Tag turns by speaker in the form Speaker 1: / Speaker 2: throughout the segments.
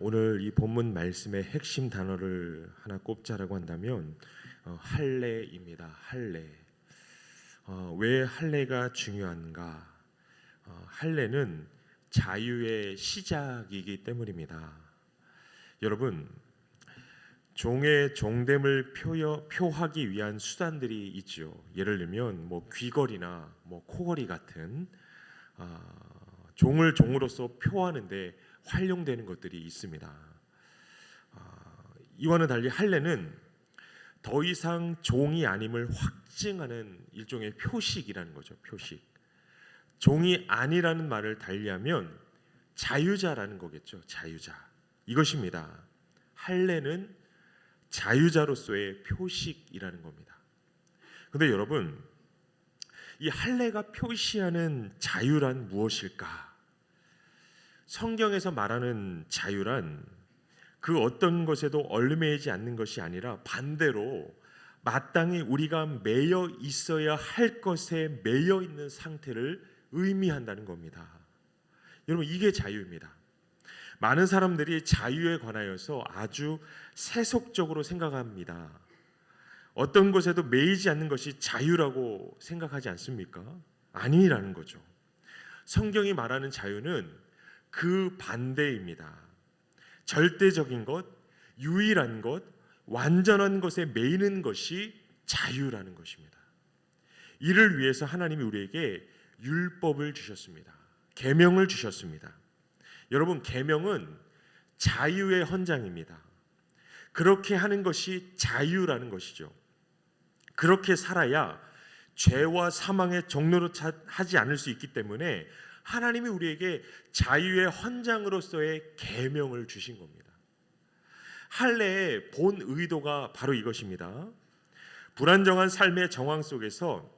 Speaker 1: 오늘 이 본문 말씀의 핵심 단어를 하나 꼽자라고 한다면 할례입니다. 할례. 왜 할례가 중요한가? 할례는 자유의 시작이기 때문입니다. 여러분, 종의 종됨을 표하기 위한 수단들이 있죠. 예를 들면 귀걸이나 코걸이 같은 종을 종으로서 표하는데 활용되는 것들이 있습니다. 이와는 달리 할례는 더 이상 종이 아님을 확증하는 일종의 표식이라는 거죠. 표식. 종이 아니라는 말을 달리하면 자유자라는 거겠죠. 자유자. 이것입니다. 할례는 자유자로서의 표식이라는 겁니다. 그런데 여러분, 이 할례가 표시하는 자유란 무엇일까? 성경에서 말하는 자유란 그 어떤 것에도 얽매이지 않는 것이 아니라 반대로 마땅히 우리가 매여 있어야 할 것에 매여 있는 상태를 의미한다는 겁니다. 여러분, 이게 자유입니다. 많은 사람들이 자유에 관하여서 아주 세속적으로 생각합니다. 어떤 것에도 매이지 않는 것이 자유라고 생각하지 않습니까? 아니라는 거죠. 성경이 말하는 자유는 그 반대입니다. 절대적인 것, 유일한 것, 완전한 것에 매이는 것이 자유라는 것입니다. 이를 위해서 하나님이 우리에게 율법을 주셨습니다. 계명을 주셨습니다. 여러분, 계명은 자유의 헌장입니다. 그렇게 하는 것이 자유라는 것이죠. 그렇게 살아야 죄와 사망의 종로로 하지 않을 수 있기 때문에 하나님이 우리에게 자유의 헌장으로서의 계명을 주신 겁니다. 할례의 본 의도가 바로 이것입니다. 불안정한 삶의 정황 속에서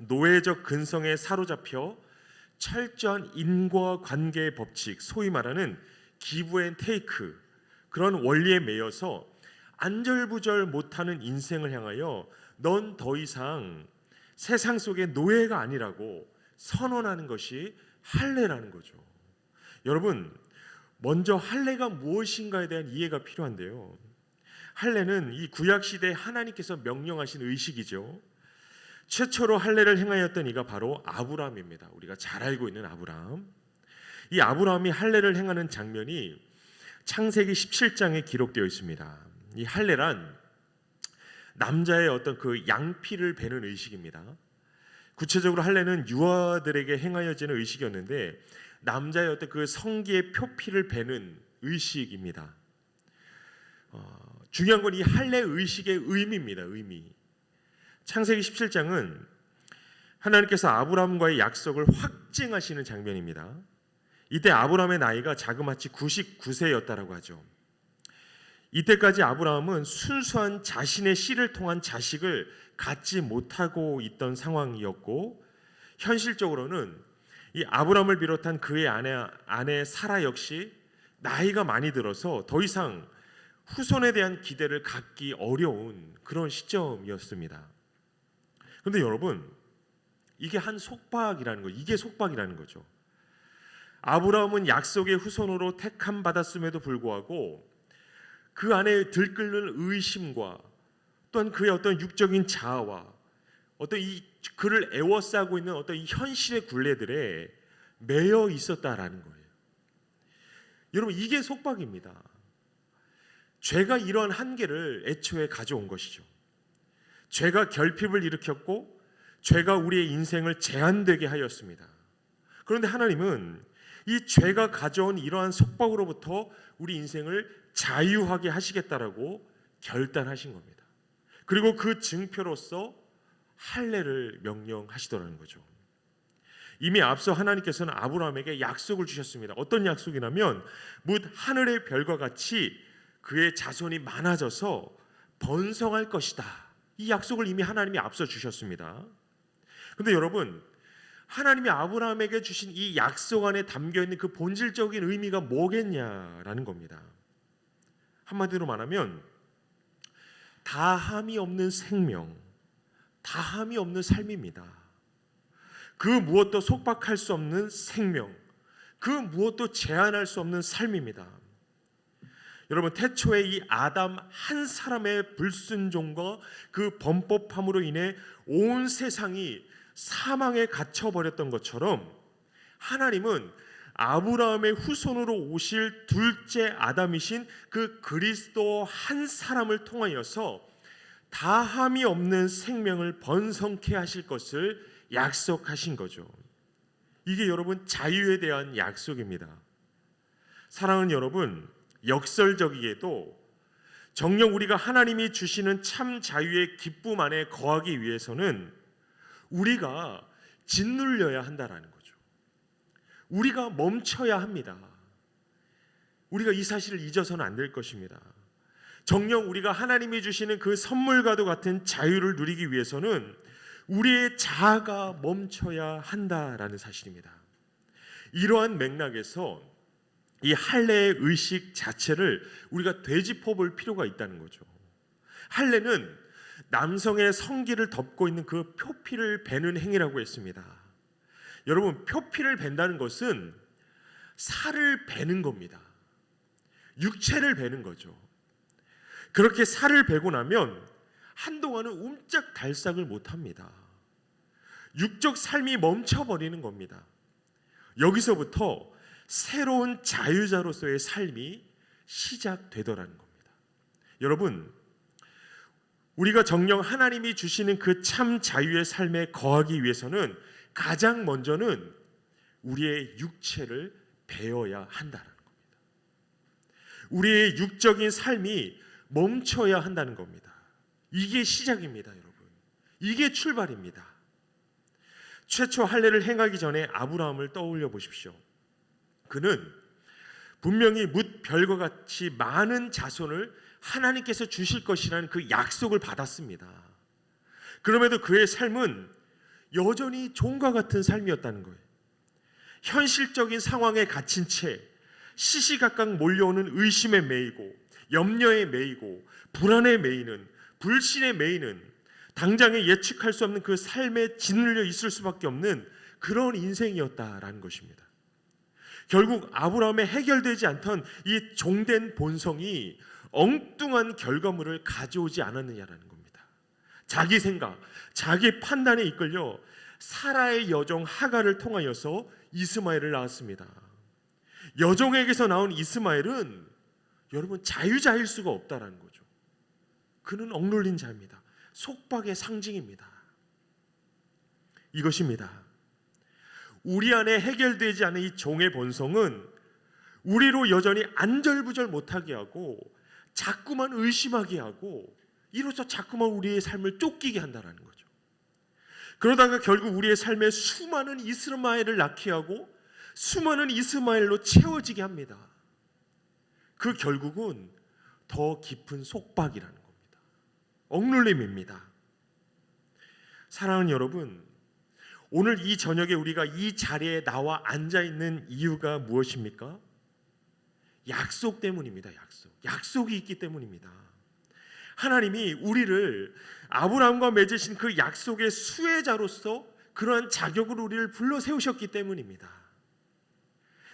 Speaker 1: 노예적 근성에 사로잡혀 철저한 인과관계의 법칙, 소위 말하는 기브 앤 테이크, 그런 원리에 매여서 안절부절 못하는 인생을 향하여 넌 더 이상 세상 속의 노예가 아니라고 선언하는 것이 할례라는 거죠. 여러분, 먼저 할례가 무엇인가에 대한 이해가 필요한데요. 할례는 이 구약시대에 하나님께서 명령하신 의식이죠. 최초로 할례를 행하였던 이가 바로 아브라함입니다. 우리가 잘 알고 있는 아브라함. 이 아브라함이 할례를 행하는 장면이 창세기 17장에 기록되어 있습니다. 이 할례란 남자의 어떤 그 양피를 베는 의식입니다. 구체적으로 할례는 유아들에게 행하여지는 의식이었는데 남자의 어떤 그 성기의 표피를 베는 의식입니다. 중요한 건 이 할례 의식의 의미입니다. 의미. 창세기 17장은 하나님께서 아브라함과의 약속을 확증하시는 장면입니다. 이때 아브라함의 나이가 자그마치 99세였다라고 하죠. 이때까지 아브라함은 순수한 자신의 씨를 통한 자식을 갖지 못하고 있던 상황이었고, 현실적으로는 이 아브라함을 비롯한 그의 아내 사라 역시 나이가 많이 들어서 더 이상 후손에 대한 기대를 갖기 어려운 그런 시점이었습니다. 그런데 여러분, 이게 이게 속박이라는 거죠. 아브라함은 약속의 후손으로 택함 받았음에도 불구하고 그 안에 들끓는 의심과 또한 그의 어떤 육적인 자아와 어떤 이 그를 애워싸고 있는 어떤 이 현실의 굴레들에 매여 있었다라는 거예요. 여러분, 이게 속박입니다. 죄가 이러한 한계를 애초에 가져온 것이죠. 죄가 결핍을 일으켰고 죄가 우리의 인생을 제한되게 하였습니다. 그런데 하나님은 이 죄가 가져온 이러한 속박으로부터 우리 인생을 자유하게 하시겠다라고 결단하신 겁니다. 그리고 그 증표로서 할례를 명령하시더라는 거죠. 이미 앞서 하나님께서는 아브라함에게 약속을 주셨습니다. 어떤 약속이냐면 뭇 하늘의 별과 같이 그의 자손이 많아져서 번성할 것이다. 이 약속을 이미 하나님이 앞서 주셨습니다. 그런데 여러분, 하나님이 아브라함에게 주신 이 약속 안에 담겨있는 그 본질적인 의미가 뭐겠냐라는 겁니다. 한마디로 말하면 다함이 없는 생명, 다함이 없는 삶입니다. 그 무엇도 속박할 수 없는 생명, 그 무엇도 제한할 수 없는 삶입니다. 여러분, 태초에 이 아담 한 사람의 불순종과 그 범법함으로 인해 온 세상이 사망에 갇혀버렸던 것처럼 하나님은 아브라함의 후손으로 오실 둘째 아담이신 그 그리스도 한 사람을 통하여서 다함이 없는 생명을 번성케 하실 것을 약속하신 거죠. 이게 여러분 자유에 대한 약속입니다. 사랑하는 여러분, 역설적이게도 정녕 우리가 하나님이 주시는 참 자유의 기쁨 안에 거하기 위해서는 우리가 짓눌려야 한다라는 거죠. 우리가 멈춰야 합니다. 우리가 이 사실을 잊어서는 안 될 것입니다. 정녕 우리가 하나님이 주시는 그 선물과도 같은 자유를 누리기 위해서는 우리의 자아가 멈춰야 한다라는 사실입니다. 이러한 맥락에서 이 할례의 의식 자체를 우리가 되짚어 볼 필요가 있다는 거죠. 할례는 남성의 성기를 덮고 있는 그 표피를 베는 행위라고 했습니다. 여러분, 표피를 벤다는 것은 살을 베는 겁니다. 육체를 베는 거죠. 그렇게 살을 베고 나면 한동안은 움짝달싹을 못합니다. 육적 삶이 멈춰버리는 겁니다. 여기서부터 새로운 자유자로서의 삶이 시작되더라는 겁니다. 여러분, 우리가 정녕 하나님이 주시는 그 참 자유의 삶에 거하기 위해서는 가장 먼저는 우리의 육체를 베어야 한다는 겁니다. 우리의 육적인 삶이 멈춰야 한다는 겁니다. 이게 시작입니다, 여러분. 이게 출발입니다. 최초 할례를 행하기 전에 아브라함을 떠올려 보십시오. 그는 분명히 뭇 별과 같이 많은 자손을 하나님께서 주실 것이라는 그 약속을 받았습니다. 그럼에도 그의 삶은 여전히 종과 같은 삶이었다는 거예요. 현실적인 상황에 갇힌 채 시시각각 몰려오는 의심에 매이고 염려에 매이고 불안에 매이는, 불신에 매이는, 당장에 예측할 수 없는 그 삶에 짓눌려 있을 수밖에 없는 그런 인생이었다라는 것입니다. 결국 아브라함의 해결되지 않던 이 종된 본성이 엉뚱한 결과물을 가져오지 않았느냐라는 겁니다. 자기 생각, 자기 판단에 이끌려 사라의 여종 하갈을 통하여서 이스마엘을 낳았습니다. 여종에게서 나온 이스마엘은 여러분 자유자일 수가 없다라는 거죠. 그는 억눌린 자입니다. 속박의 상징입니다. 이것입니다. 우리 안에 해결되지 않은 이 종의 본성은 우리로 여전히 안절부절 못하게 하고 자꾸만 의심하게 하고 이로써 자꾸만 우리의 삶을 쫓기게 한다는 거죠. 그러다가 결국 우리의 삶에 수많은 이스마엘을 낳게 하고 수많은 이스마엘로 채워지게 합니다. 그 결국은 더 깊은 속박이라는 겁니다. 억눌림입니다. 사랑하는 여러분, 오늘 이 저녁에 우리가 이 자리에 나와 앉아있는 이유가 무엇입니까? 약속 때문입니다. 약속이 있기 때문입니다. 하나님이 우리를 아브라함과 맺으신 그 약속의 수혜자로서 그러한 자격으로 우리를 불러 세우셨기 때문입니다.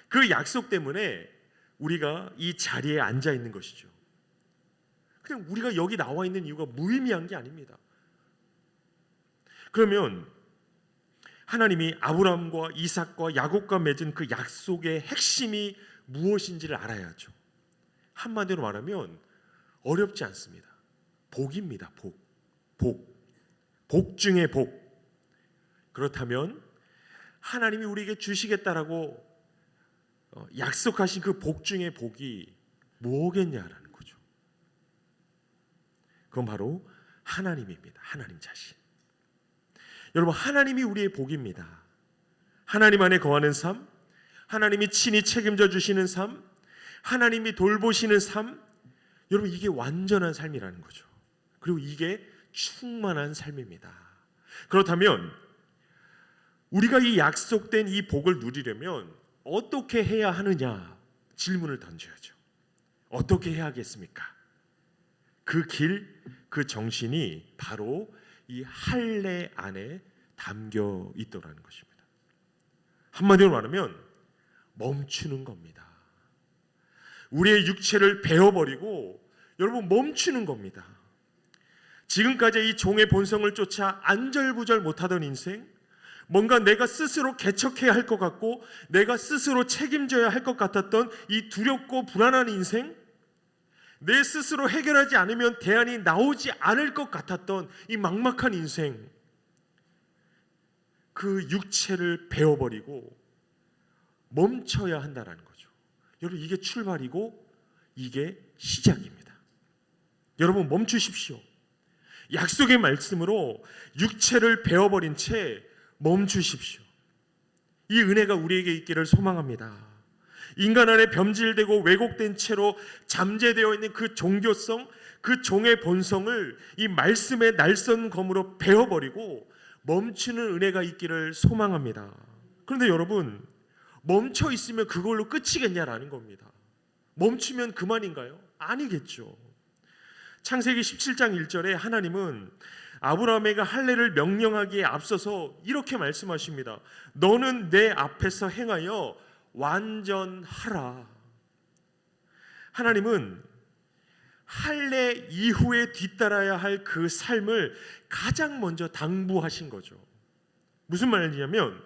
Speaker 1: 그 약속 때문에 우리가 이 자리에 앉아 있는 것이죠. 그냥 우리가 여기 나와 있는 이유가 무의미한 게 아닙니다. 그러면 하나님이 아브라함과 이삭과 야곱과 맺은 그 약속의 핵심이 무엇인지를 알아야죠. 한마디로 말하면 어렵지 않습니다. 복입니다. 복 중에 복. 그렇다면 하나님이 우리에게 주시겠다라고 약속하신 그 복 중에 복이 뭐겠냐라는 거죠. 그건 바로 하나님입니다. 하나님 자신. 여러분, 하나님이 우리의 복입니다. 하나님 안에 거하는 삶, 하나님이 친히 책임져 주시는 삶, 하나님이 돌보시는 삶, 여러분 이게 완전한 삶이라는 거죠. 그리고 이게 충만한 삶입니다. 그렇다면 우리가 이 약속된 이 복을 누리려면 어떻게 해야 하느냐 질문을 던져야죠. 어떻게 해야겠습니까? 그 길, 그 정신이 바로 이 할례 안에 담겨 있더라는 것입니다. 한마디로 말하면 멈추는 겁니다. 우리의 육체를 베어버리고 여러분 멈추는 겁니다. 지금까지 이 종의 본성을 쫓아 안절부절 못하던 인생, 뭔가 내가 스스로 개척해야 할 것 같고 내가 스스로 책임져야 할 것 같았던 이 두렵고 불안한 인생, 내 스스로 해결하지 않으면 대안이 나오지 않을 것 같았던 이 막막한 인생, 그 육체를 베어버리고 멈춰야 한다는 거죠. 여러분, 이게 출발이고 이게 시작입니다. 여러분, 멈추십시오. 약속의 말씀으로 육체를 베어버린 채 멈추십시오. 이 은혜가 우리에게 있기를 소망합니다. 인간 안에 변질되고 왜곡된 채로 잠재되어 있는 그 종교성, 그 종의 본성을 이 말씀의 날선 검으로 베어버리고 멈추는 은혜가 있기를 소망합니다. 그런데 여러분, 멈춰 있으면 그걸로 끝이겠냐라는 겁니다. 멈추면 그만인가요? 아니겠죠. 창세기 17장 1절에 하나님은 아브라함에게 할례를 명령하기에 앞서서 이렇게 말씀하십니다. 너는 내 앞에서 행하여 완전하라. 하나님은 할례 이후에 뒤따라야 할 그 삶을 가장 먼저 당부하신 거죠. 무슨 말이냐면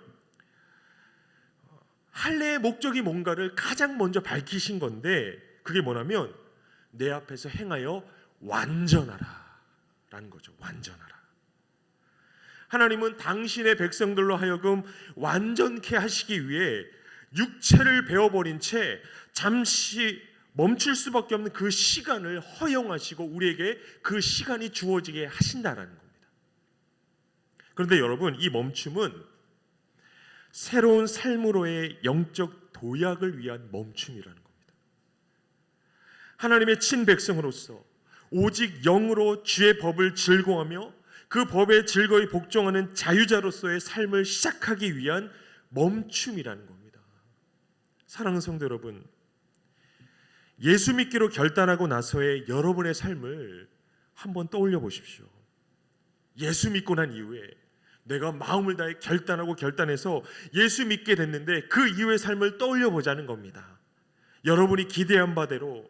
Speaker 1: 할례의 목적이 뭔가를 가장 먼저 밝히신 건데, 그게 뭐냐면 내 앞에서 행하여 완전하라 라는 거죠. 완전하라. 하나님은 당신의 백성들로 하여금 완전케 하시기 위해 육체를 베어버린 채 잠시 멈출 수밖에 없는 그 시간을 허용하시고 우리에게 그 시간이 주어지게 하신다라는 겁니다. 그런데 여러분, 이 멈춤은 새로운 삶으로의 영적 도약을 위한 멈춤이라는 겁니다. 하나님의 친백성으로서 오직 영으로 주의 법을 즐거워하며 그 법에 즐거이 복종하는 자유자로서의 삶을 시작하기 위한 멈춤이라는 겁니다. 사랑하는 성도 여러분, 예수 믿기로 결단하고 나서의 여러분의 삶을 한번 떠올려 보십시오. 예수 믿고 난 이후에 내가 마음을 다해 결단해서 예수 믿게 됐는데 그 이후의 삶을 떠올려 보자는 겁니다. 여러분이 기대한 바대로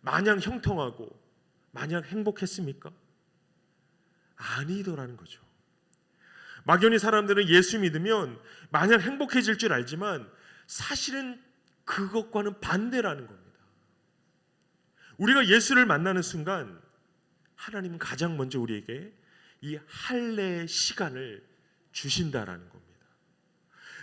Speaker 1: 마냥 형통하고 마냥 행복했습니까? 아니더라는 거죠. 막연히 사람들은 예수 믿으면 마냥 행복해질 줄 알지만 사실은 그것과는 반대라는 겁니다. 우리가 예수를 만나는 순간 하나님은 가장 먼저 우리에게 이 할례의 시간을 주신다라는 겁니다.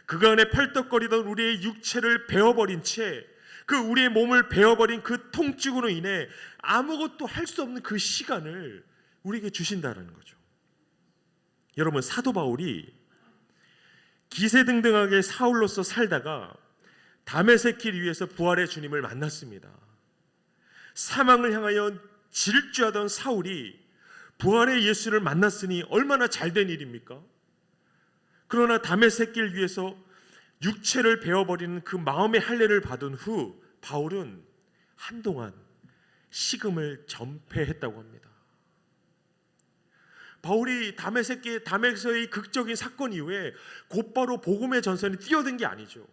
Speaker 1: 그간에 펄떡거리던 우리의 육체를 베어버린 채 그 우리의 몸을 베어버린 그 통증으로 인해 아무것도 할 수 없는 그 시간을 우리에게 주신다라는 거죠. 여러분, 사도 바울이 기세등등하게 사울로서 살다가 다메섹 길 위에서 부활의 주님을 만났습니다. 사망을 향하여 질주하던 사울이 부활의 예수를 만났으니 얼마나 잘된 일입니까? 그러나 다메섹 길 위에서 육체를 베어버리는 그 마음의 할례를 받은 후 바울은 한동안 식음을 전폐했다고 합니다. 바울이 담에서의 극적인 사건 이후에 곧바로 복음의 전선에 뛰어든 게 아니죠.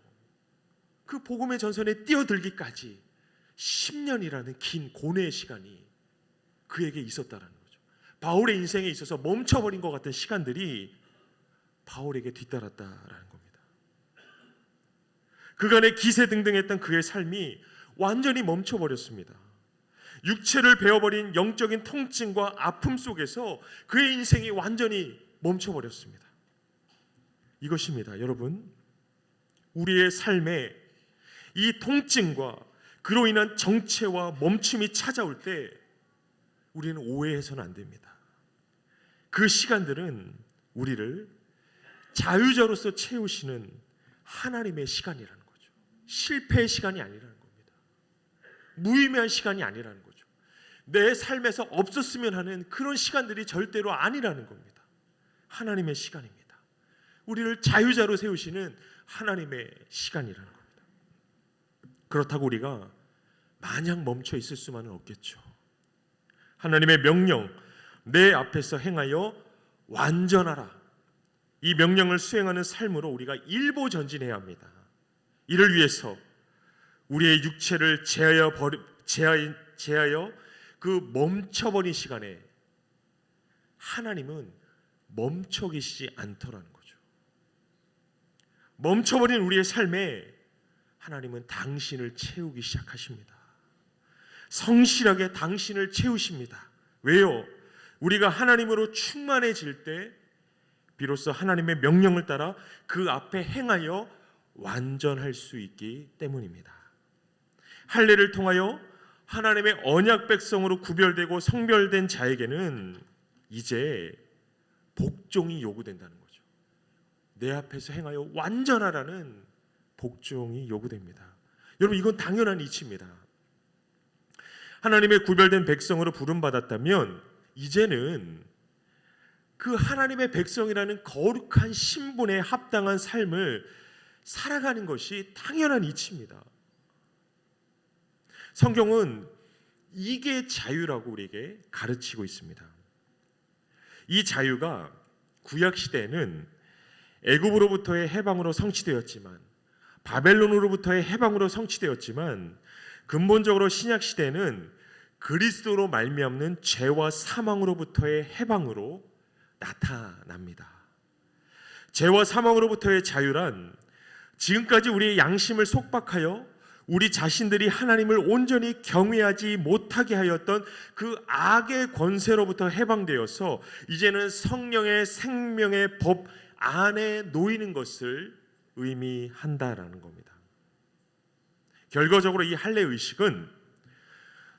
Speaker 1: 그 복음의 전선에 뛰어들기까지 10년이라는 긴 고뇌의 시간이 그에게 있었다는 거죠. 바울의 인생에 있어서 멈춰버린 것 같은 시간들이 바울에게 뒤따랐다라는 겁니다. 그간의 기세등등했던 그의 삶이 완전히 멈춰버렸습니다. 육체를 베어버린 영적인 통증과 아픔 속에서 그의 인생이 완전히 멈춰버렸습니다. 이것입니다. 여러분, 우리의 삶에 이 통증과 그로 인한 정체와 멈춤이 찾아올 때 우리는 오해해서는 안 됩니다. 그 시간들은 우리를 자유자로서 채우시는 하나님의 시간이라는 거죠. 실패의 시간이 아니라는 겁니다. 무의미한 시간이 아니라는 거죠. 내 삶에서 없었으면 하는 그런 시간들이 절대로 아니라는 겁니다. 하나님의 시간입니다. 우리를 자유자로 세우시는 하나님의 시간이라는 겁니다. 그렇다고 우리가 마냥 멈춰 있을 수만은 없겠죠. 하나님의 명령, 내 앞에서 행하여 완전하라. 이 명령을 수행하는 삶으로 우리가 일보 전진해야 합니다. 이를 위해서 우리의 육체를 제하여 그 멈춰버린 시간에 하나님은 멈춰 계시지 않더라는 거죠. 멈춰버린 우리의 삶에 하나님은 당신을 채우기 시작하십니다. 성실하게 당신을 채우십니다. 왜요? 우리가 하나님으로 충만해질 때 비로소 하나님의 명령을 따라 그 앞에 행하여 완전할 수 있기 때문입니다. 할례를 통하여 하나님의 언약 백성으로 구별되고 성별된 자에게는 이제 복종이 요구된다는 거죠. 내 앞에서 행하여 완전하라는 복종이 요구됩니다. 여러분, 이건 당연한 이치입니다. 하나님의 구별된 백성으로 부름받았다면 이제는 그 하나님의 백성이라는 거룩한 신분에 합당한 삶을 살아가는 것이 당연한 이치입니다. 성경은 이게 자유라고 우리에게 가르치고 있습니다. 이 자유가 구약 시대에는 애굽으로부터의 해방으로 성취되었지만, 바벨론으로부터의 해방으로 성취되었지만, 근본적으로 신약 시대에는 그리스도로 말미암는 죄와 사망으로부터의 해방으로 나타납니다. 죄와 사망으로부터의 자유란 지금까지 우리의 양심을 속박하여 우리 자신들이 하나님을 온전히 경외하지 못하게 하였던 그 악의 권세로부터 해방되어서 이제는 성령의 생명의 법 안에 놓이는 것을 의미한다라는 겁니다. 결과적으로 이 할례 의식은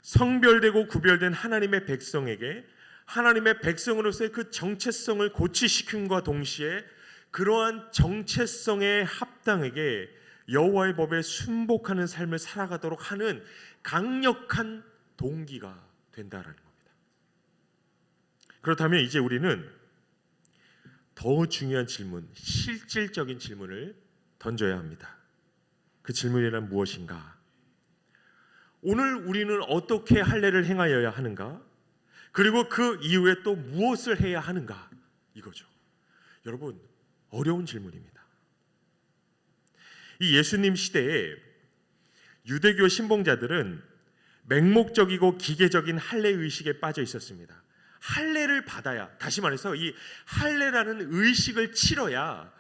Speaker 1: 성별되고 구별된 하나님의 백성에게 하나님의 백성으로서의 그 정체성을 고취시킴과 동시에 그러한 정체성에 합당하게 여호와의 법에 순복하는 삶을 살아가도록 하는 강력한 동기가 된다라는 겁니다. 그렇다면 이제 우리는 더 중요한 질문, 실질적인 질문을 던져야 합니다. 그 질문이란 무엇인가? 오늘 우리는 어떻게 할례를 행하여야 하는가? 그리고 그 이후에 또 무엇을 해야 하는가? 이거죠. 여러분, 어려운 질문입니다. 이 예수님 시대에 유대교 신봉자들은 맹목적이고 기계적인 할례 의식에 빠져 있었습니다. 할례를 받아야, 다시 말해서 이 할례라는 의식을 치러야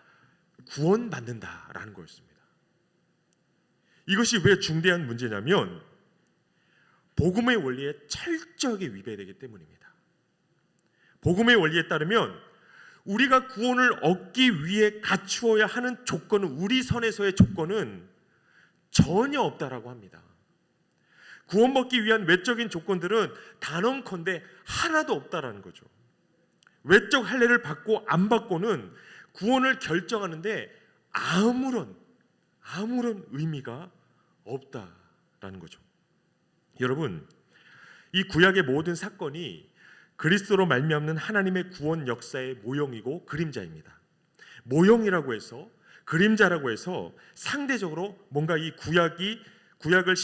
Speaker 1: 구원받는다라는 거였습니다. 이것이 왜 중대한 문제냐면 복음의 원리에 철저하게 위배되기 때문입니다. 복음의 원리에 따르면 우리가 구원을 얻기 위해 갖추어야 하는 조건은, 우리 선에서의 조건은 전혀 없다라고 합니다. 구원받기 위한 외적인 조건들은 단언컨대 하나도 없다라는 거죠. 외적 할례를 받고 안 받고는 구원을 결정하는데 아무런 의미가 없다라는 거죠. 여러분, 이 구약의 모든 사건이 그리스도로 말미암는 하나님의 구원 역사의 모형이고 그림자입니다. 모형이라고 해서, 그림자라고 해서 상대적으로 뭔가 이 구약을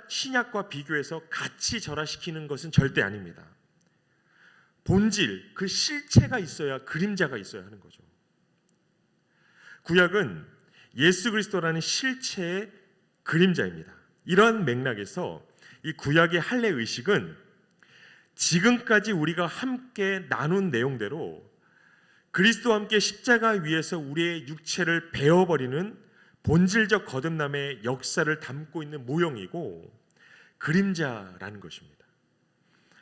Speaker 1: 신약과 비교해서 같이 절하시키는 것은 절대 아닙니다. 본질, 그 실체가 있어야 그림자가 있어야 하는 거죠. 구약은 예수 그리스도라는 실체의 그림자입니다. 이러한 맥락에서 이 구약의 할례 의식은 지금까지 우리가 함께 나눈 내용대로 그리스도와 함께 십자가 위에서 우리의 육체를 베어버리는 본질적 거듭남의 역사를 담고 있는 모형이고 그림자라는 것입니다.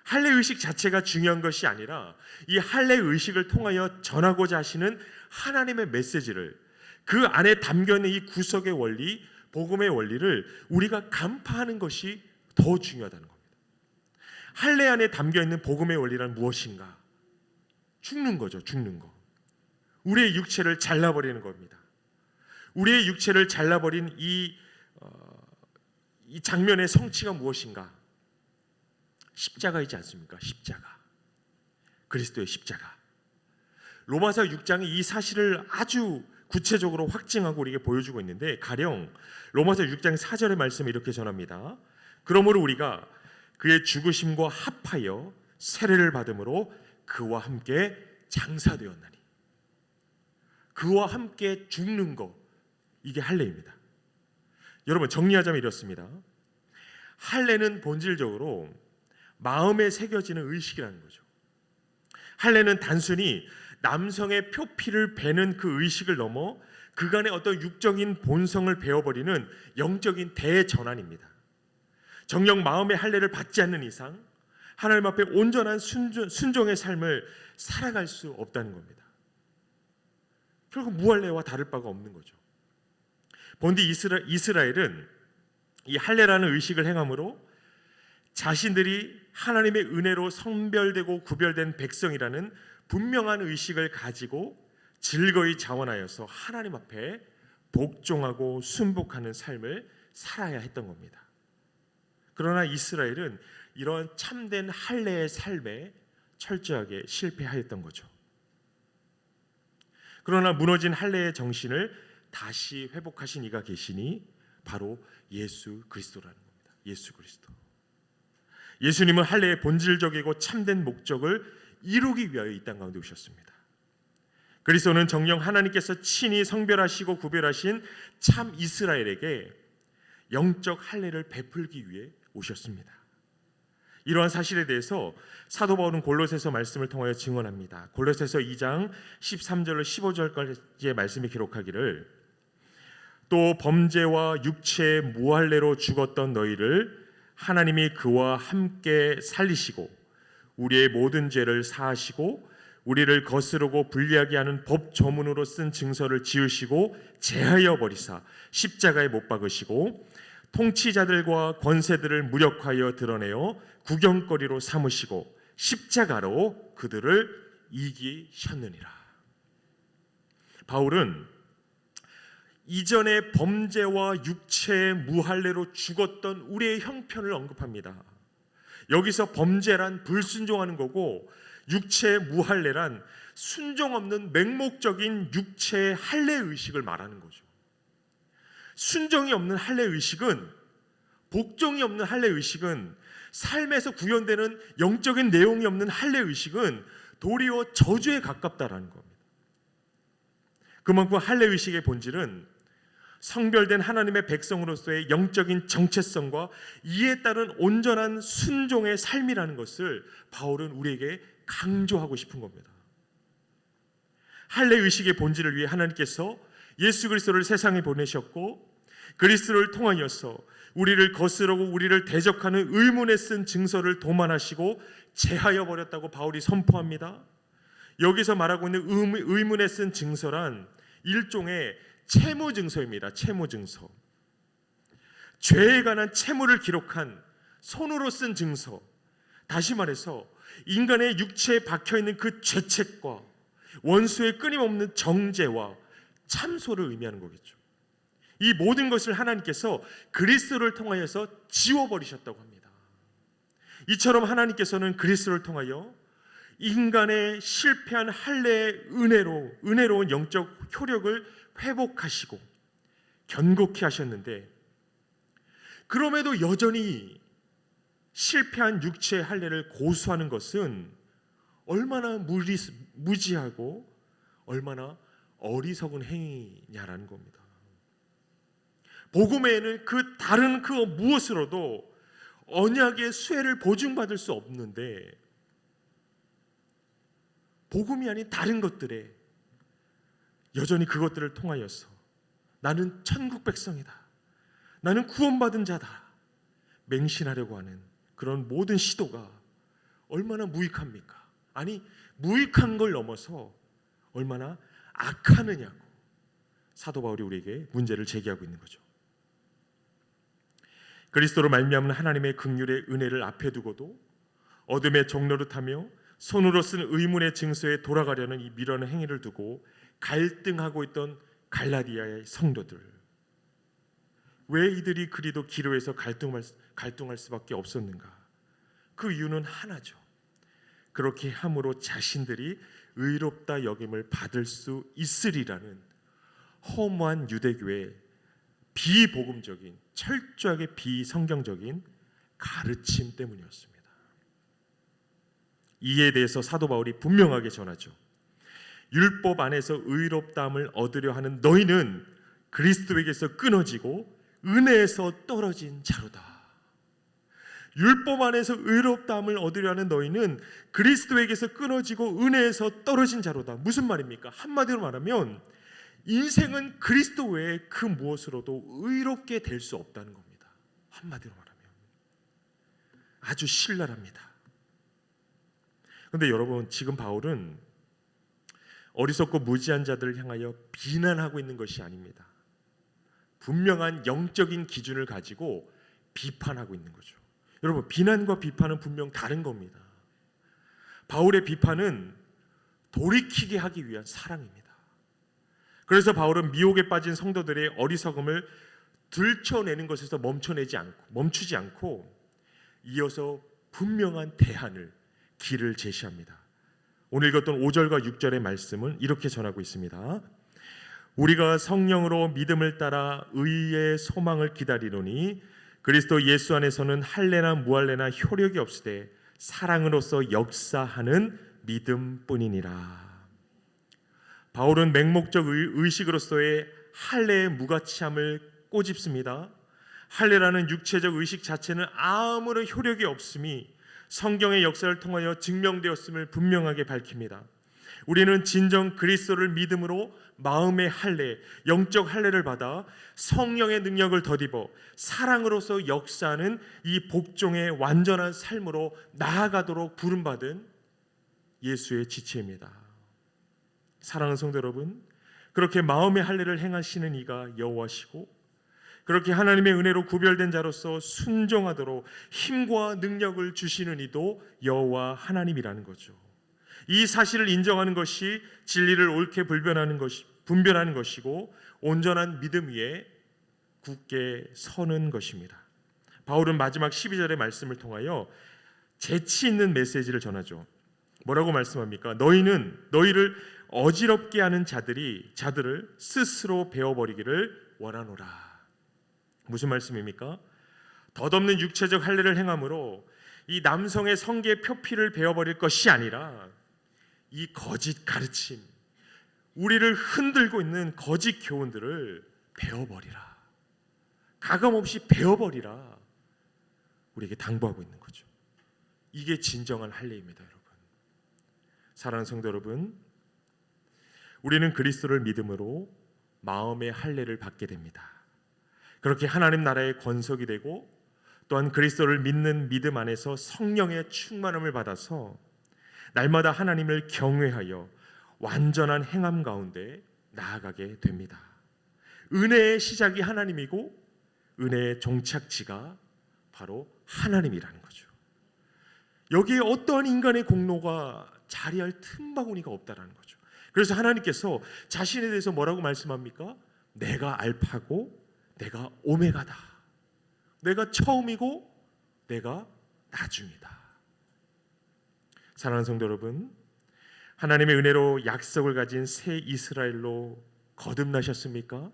Speaker 1: 할례 의식 자체가 중요한 것이 아니라 이 할례 의식을 통하여 전하고자 하시는 하나님의 메시지를, 그 안에 담겨있는 이 구속의 원리, 복음의 원리를 우리가 간파하는 것이 더 중요하다는 겁니다. 할례 안에 담겨있는 복음의 원리란 무엇인가? 죽는 거죠. 죽는 거. 우리의 육체를 잘라버리는 겁니다. 우리의 육체를 잘라버린 이 장면의 성취가 무엇인가? 십자가이지 않습니까? 십자가. 그리스도의 십자가. 로마서 6장이 이 사실을 아주 구체적으로 확증하고 우리에게 보여주고 있는데, 가령 로마서 6장 4절의 말씀을 이렇게 전합니다. 그러므로 우리가 그의 죽으심과 합하여 세례를 받음으로 그와 함께 장사되었나니. 그와 함께 죽는 것, 이게 할례입니다. 여러분, 정리하자면 이렇습니다. 할례는 본질적으로 마음에 새겨지는 의식이라는 거죠. 할례는 단순히 남성의 표피를 베는 그 의식을 넘어 그간의 어떤 육적인 본성을 베어버리는 영적인 대전환입니다. 정녕 마음의 할례를 받지 않는 이상 하나님 앞에 온전한 순종의 삶을 살아갈 수 없다는 겁니다. 결국 무할례와 다를 바가 없는 거죠. 본디 이스라엘은 이 할례라는 의식을 행함으로 자신들이 하나님의 은혜로 성별되고 구별된 백성이라는 분명한 의식을 가지고 즐거이 자원하여서 하나님 앞에 복종하고 순복하는 삶을 살아야 했던 겁니다. 그러나 이스라엘은 이러한 참된 할례의 삶에 철저하게 실패하였던 거죠. 그러나 무너진 할례의 정신을 다시 회복하신 이가 계시니 바로 예수 그리스도라는 겁니다. 예수 그리스도. 예수님은 할례의 본질적이고 참된 목적을 이루기 위하여 이 땅 가운데 오셨습니다. 그리스도는 정녕 하나님께서 친히 성별하시고 구별하신 참 이스라엘에게 영적 할례를 베풀기 위해 오셨습니다. 이러한 사실에 대해서 사도 바울은 골로새서 말씀을 통하여 증언합니다. 골로새서 2장 13절로 15절까지의 말씀이 기록하기를 또 범죄와 육체의 무할례로 죽었던 너희를 하나님이 그와 함께 살리시고 우리의 모든 죄를 사하시고 우리를 거스르고 불리하게 하는 법 조문으로 쓴 증서를 지으시고 제하여 버리사 십자가에 못 박으시고 통치자들과 권세들을 무력하여 드러내어 구경거리로 삼으시고 십자가로 그들을 이기셨느니라. 바울은 이전에 범죄와 육체의 무할례로 죽었던 우리의 형편을 언급합니다. 여기서 범죄란 불순종하는 거고 육체의 무할례란 순종 없는 맹목적인 육체의 할례 의식을 말하는 거죠. 순종이 없는 할례 의식은, 복종이 없는 할례 의식은, 삶에서 구현되는 영적인 내용이 없는 할례 의식은 도리어 저주에 가깝다라는 겁니다. 그만큼 할례 의식의 본질은 성별된 하나님의 백성으로서의 영적인 정체성과 이에 따른 온전한 순종의 삶이라는 것을 바울은 우리에게 강조하고 싶은 겁니다. 할례 의식의 본질을 위해 하나님께서 예수 그리스도를 세상에 보내셨고 그리스도를 통하여서 우리를 거스르고 우리를 대적하는 의문에 쓴 증서를 도만하시고 제하여 버렸다고 바울이 선포합니다. 여기서 말하고 있는 의문에 쓴 증서란 일종의 채무 증서입니다. 채무 증서. 죄에 관한 채무를 기록한 손으로 쓴 증서. 다시 말해서 인간의 육체에 박혀있는 그 죄책과 원수의 끊임없는 정죄와 참소를 의미하는 거겠죠. 이 모든 것을 하나님께서 그리스도를 통하여서 지워버리셨다고 합니다. 이처럼 하나님께서는 그리스도를 통하여 인간의 실패한 할례의 은혜로운 영적 효력을 회복하시고 견고케 하셨는데, 그럼에도 여전히 실패한 육체의 할례를 고수하는 것은 얼마나 무지하고 얼마나 어리석은 행위냐라는 겁니다. 복음에는 그 다른 그 무엇으로도 언약의 수혜를 보증받을 수 없는데, 복음이 아닌 다른 것들에 여전히 그것들을 통하여서 나는 천국 백성이다, 나는 구원받은 자다 맹신하려고 하는 그런 모든 시도가 얼마나 무익합니까? 아니, 무익한 걸 넘어서 얼마나 악하느냐고 사도 바울이 우리에게 문제를 제기하고 있는 거죠. 그리스도로 말미암은 하나님의 긍휼의 은혜를 앞에 두고도 어둠의 종노릇하며 손으로 쓴 의문의 증서에 돌아가려는 이 미련한 행위를 두고 갈등하고 있던 갈라디아의 성도들, 왜 이들이 그리도 기로에서 갈등할 수밖에 없었는가? 그 이유는 하나죠. 그렇게 함으로 자신들이 의롭다 여김을 받을 수 있으리라는 허무한 유대교의 비복음적인, 철저하게 비성경적인 가르침 때문이었습니다. 이에 대해서 사도 바울이 분명하게 전하죠. 율법 안에서 의롭다함을 얻으려 하는 너희는 그리스도에게서 끊어지고 은혜에서 떨어진 자로다. 율법 안에서 의롭다함을 얻으려 하는 너희는 그리스도에게서 끊어지고 은혜에서 떨어진 자로다. 무슨 말입니까? 한마디로 말하면 인생은 그리스도 외에 그 무엇으로도 의롭게 될 수 없다는 겁니다. 한마디로 말하면 아주 신랄합니다. 그런데 여러분, 지금 바울은 어리석고 무지한 자들을 향하여 비난하고 있는 것이 아닙니다. 분명한 영적인 기준을 가지고 비판하고 있는 거죠. 여러분, 비난과 비판은 분명 다른 겁니다. 바울의 비판은 돌이키게 하기 위한 사랑입니다. 그래서 바울은 미혹에 빠진 성도들의 어리석음을 들춰내는 것에서 멈추지 않고 이어서 분명한 대안을, 길을 제시합니다. 오늘 읽었던 5절과 6절의 말씀은 이렇게 전하고 있습니다. 우리가 성령으로 믿음을 따라 의의 소망을 기다리노니 그리스도 예수 안에서는 할례나 무할례나 효력이 없으되 사랑으로서 역사하는 믿음뿐이니라. 바울은 맹목적 의식으로서의 할례의 무가치함을 꼬집습니다. 할례라는 육체적 의식 자체는 아무런 효력이 없음이 성경의 역사를 통하여 증명되었음을 분명하게 밝힙니다. 우리는 진정 그리스도를 믿음으로 마음의 할례, 영적 할례를 받아 성령의 능력을 덧입어 사랑으로서 역사하는 이 복종의 완전한 삶으로 나아가도록 부름받은 예수의 지체입니다. 사랑하는 성도 여러분, 그렇게 마음의 할례를 행하시는 이가 여호와시고 그렇게 하나님의 은혜로 구별된 자로서 순종하도록 힘과 능력을 주시는 이도 여호와 하나님이라는 거죠. 이 사실을 인정하는 것이 진리를 옳게 분별하는 것이고 온전한 믿음 위에 굳게 서는 것입니다. 바울은 마지막 12절의 말씀을 통하여 재치 있는 메시지를 전하죠. 뭐라고 말씀합니까? 너희를 어지럽게 하는 자들을 스스로 베어버리기를 원하노라. 무슨 말씀입니까? 덧없는 육체적 할례를 행함으로 이 남성의 성계 표피를 베어버릴 것이 아니라 이 거짓 가르침, 우리를 흔들고 있는 거짓 교훈들을 베어버리라. 가감없이 베어버리라. 우리에게 당부하고 있는 거죠. 이게 진정한 할례입니다, 여러분. 사랑하는 성도 여러분, 우리는 그리스도를 믿음으로 마음의 할례를 받게 됩니다. 그렇게 하나님 나라의 권속이 되고 또한 그리스도를 믿는 믿음 안에서 성령의 충만함을 받아서 날마다 하나님을 경외하여 완전한 행함 가운데 나아가게 됩니다. 은혜의 시작이 하나님이고 은혜의 종착지가 바로 하나님이라는 거죠. 여기에 어떠한 인간의 공로가 자리할 틈바구니가 없다라는 거죠. 그래서 하나님께서 자신에 대해서 뭐라고 말씀합니까? 내가 알파고 내가 오메가다. 내가 처음이고 내가 나중이다. 사랑하는 성도 여러분, 하나님의 은혜로 약속을 가진 새 이스라엘로 거듭나셨습니까?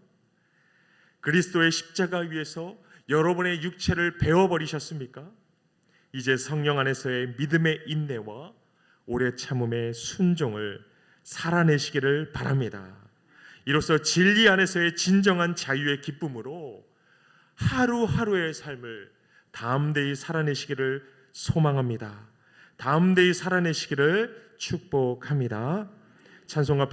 Speaker 1: 그리스도의 십자가 위에서 여러분의 육체를 베어버리셨습니까? 이제 성령 안에서의 믿음의 인내와 오래 참음의 순종을 살아내시기를 바랍니다. 이로써 진리 안에서의 진정한 자유의 기쁨으로 하루하루의 삶을 담대히 살아내시기를 소망합니다. 담대히 살아내시기를 축복합니다. 찬송가